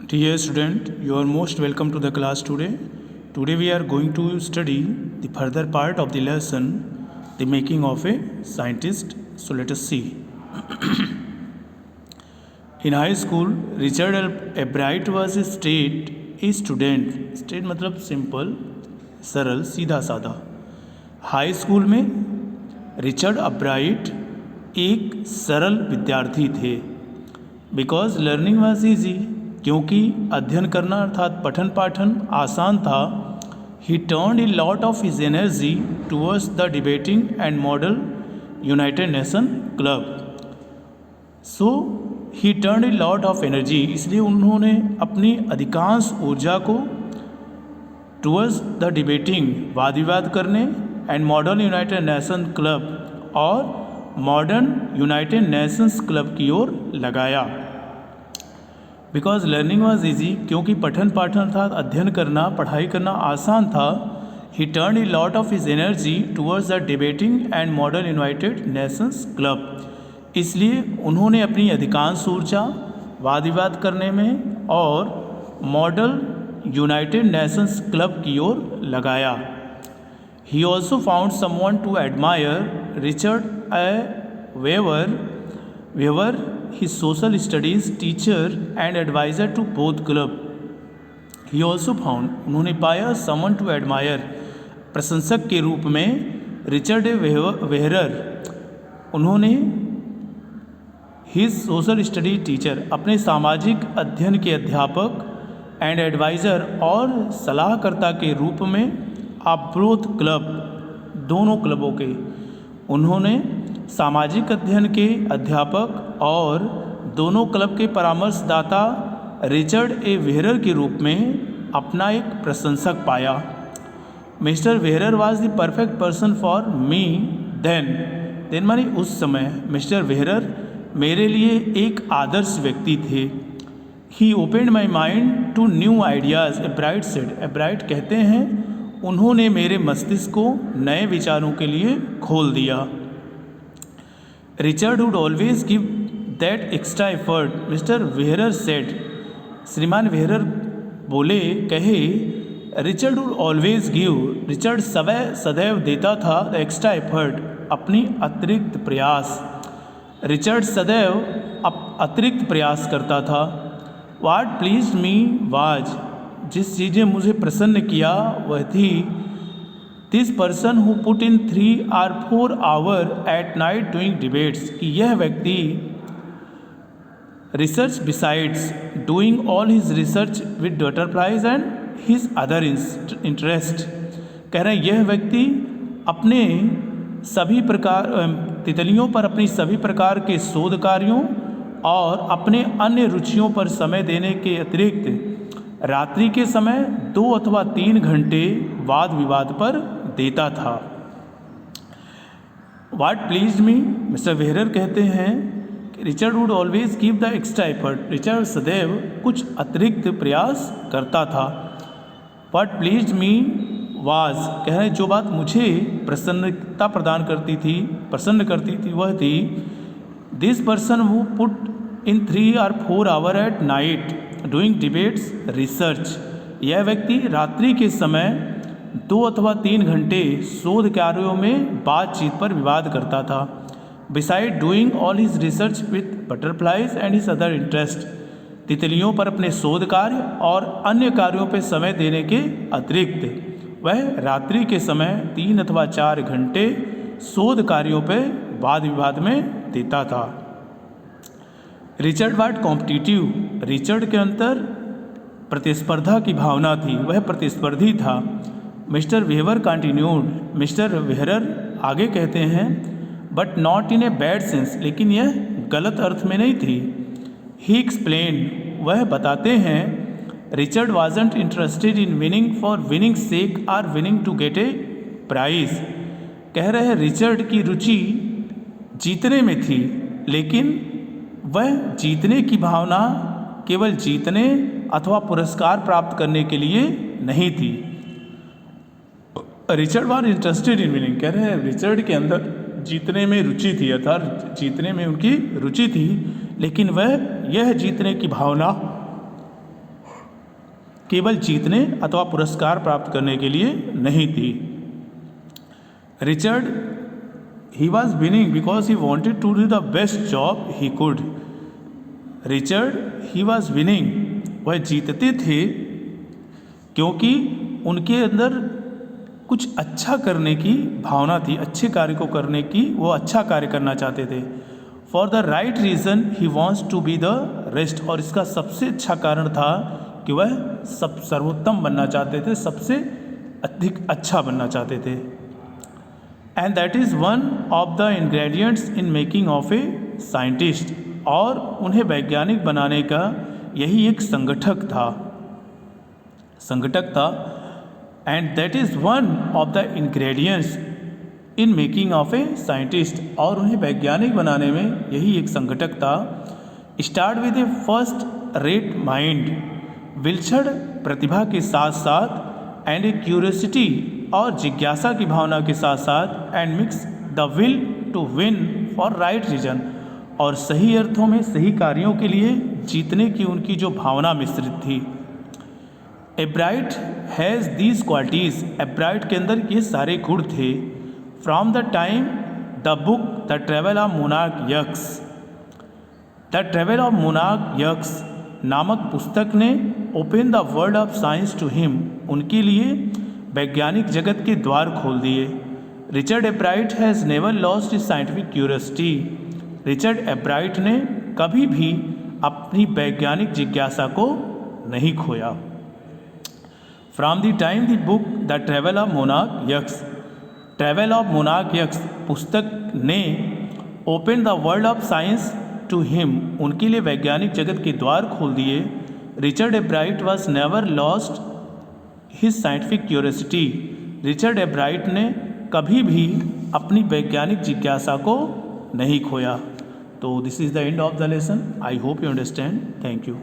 Dear student, you are most welcome to the class today. Today we are going to study the further part of the lesson, the making of a scientist. So let us see. In high school, Richard Albright was a student. State मतलब simple, सरल, सीधा साधा. High school में Richard अब्राइट एक सरल विद्यार्थी थे. Because learning was easy, क्योंकि अध्ययन करना अर्थात पठन पाठन आसान था. ही turned a lot of his energy towards the debating and model United nation club. So he turned a lot of energy, इसलिए उन्होंने अपनी अधिकांश ऊर्जा को टूवर्ड्स द डिबेटिंग, वाद विवाद करने, and modern United nation club और मॉडर्न यूनाइटेड नेशंस क्लब की ओर लगाया. बिकॉज लर्निंग वॉज ईजी, क्योंकि पठन पाठन अर्थात अध्ययन करना पढ़ाई करना आसान था. ही turn a lot of his energy towards the debating and modern United Nations club, इसलिए उन्होंने अपनी अधिकांश ऊर्जा वाद विवाद करने में और मॉडल यूनाइटेड नेशंस क्लब की ओर लगाया. He also found someone to admire. Richard Weaver his social studies teacher and advisor to both club. He also found, उन्होंने पाया someone to admire, प्रशंसक के रूप में रिचर्ड वेहरर. उन्होंने his social study teacher, अपने सामाजिक अध्ययन के अध्यापक, and advisor और सलाहकर्ता के रूप में आप बोथ क्लब, दोनों क्लबों के, उन्होंने सामाजिक अध्ययन के अध्यापक और दोनों क्लब के परामर्शदाता रिचर्ड ए वेहरर के रूप में अपना एक प्रशंसक पाया. Mister Wehrer was the perfect person for me then माने उस समय मिस्टर वेहरर मेरे लिए एक आदर्श व्यक्ति थे. He opened my mind to new ideas, Ebright said. Ebright कहते हैं उन्होंने मेरे मस्तिष्क को नए विचारों के लिए खोल दिया. Richard would always give that extra effort, mister Wehrer said. श्रीमान वेहरर बोले, कहे, Richard would always give, Richard सदैव देता था द एक्स्ट्रा एफर्ट, अपनी अतिरिक्त प्रयास. रिचर्ड सदैव अतिरिक्त प्रयास करता था. वाट प्लीज मी वाज, जिस चीज़ें मुझे प्रसन्न किया वह थी, this person who put in 3 or 4 hours at night doing debates, कि यह व्यक्ति research besides doing all his research with butterflies and his other interest. कह रहे हैं यह व्यक्ति अपने सभी प्रकार तितलियों पर अपनी सभी प्रकार के शोध कार्यों और अपने अन्य रुचियों पर समय देने के अतिरिक्त रात्रि के समय 2 अथवा 3 घंटे वाद विवाद पर देता था. वाट प्लीज मी, मिस्टर वेहरर कहते हैं कि Richard would always give the extra effort, Richard सदैव कुछ अतिरिक्त प्रयास करता था. वाट प्लीज मी वाज, कह रहे जो बात मुझे प्रसन्नता प्रदान करती थी, प्रसन्न करती थी, वह थी, this person who put in 3 or 4 hours at night doing debates research, यह व्यक्ति रात्रि के समय 2 अथवा 3 घंटे शोध कार्यों में बातचीत पर विवाद करता था. Beside doing all his research with butterflies and his other interest, तितलियों पर अपने शोध कार्य और अन्य कार्यों पर समय देने के अतिरिक्त वह रात्रि के समय 3 अथवा 4 घंटे शोध कार्यों पर वाद विवाद में देता था. रिचर्ड वाट कॉम्पिटिटिव, रिचर्ड के अंतर प्रतिस्पर्धा की भावना थी, वह प्रतिस्पर्धी था. मिस्टर वेवर कंटिन्यूड, मिस्टर वेहरर आगे कहते हैं, but not in a bad sense, लेकिन यह गलत अर्थ में नहीं थी. ही एक्सप्लेन, वह बताते हैं, Richard wasn't interested in winning for winning sake or winning to get a prize. कह रहे हैं रिचर्ड की रुचि जीतने में थी, लेकिन वह जीतने की भावना केवल जीतने अथवा पुरस्कार प्राप्त करने के लिए नहीं थी. Richard was interested in winning, कह रहे हैं रिचर्ड के अंदर जीतने में रुचि थी, अर्थात जीतने में उनकी रुचि थी, लेकिन वह यह जीतने की भावना केवल जीतने अथवा पुरस्कार प्राप्त करने के लिए नहीं थी। Richard he was winning because he wanted to do the best job he could. Richard he was winning, वह जीतते थे क्योंकि उनके अंदर कुछ अच्छा करने की भावना थी, अच्छे कार्य को करने की, वो अच्छा कार्य करना चाहते थे। For the right reason he wants to be the best, और इसका सबसे अच्छा कारण था कि वह सर्वोत्तम बनना चाहते थे, सबसे अधिक अच्छा बनना चाहते थे। And that is one of the ingredients in making of a scientist, और उन्हें वैज्ञानिक बनाने का यही एक संगठक था। And that is one of the ingredients in making of a scientist, और उन्हें वैज्ञानिक बनाने में यही एक संगठक था। Start with A first rate mind, विलक्षण प्रतिभा के साथ साथ, एंड ए क्यूरियोसिटी, और जिज्ञासा की भावना के साथ साथ, and mix the will to win for right reason, और सही अर्थों में सही कार्यों के लिए जीतने की उनकी जो भावना मिश्रित थी। Ebright has these qualities, Ebright के अंदर ये सारे गुण थे। From the time the book the travel of monarch X, the travel of monarch X नामक पुस्तक ने open the world of science to him, उनके लिए वैज्ञानिक जगत के द्वार खोल दिए। Richard Ebright has never lost his scientific curiosity, Richard Ebright ने कभी भी अपनी वैज्ञानिक जिज्ञासा को नहीं खोया। फ्रॉम the time the book the travel of monarch X, travel of monarch X पुस्तक ने open the world of science to him, उनके लिए वैज्ञानिक जगत के द्वार खोल दिए। Richard Ebright was never lost his scientific curiosity, Richard Ebright ने कभी भी अपनी वैज्ञानिक जिज्ञासा को नहीं खोया। तो this is the end of the lesson. I hope you understand. Thank you.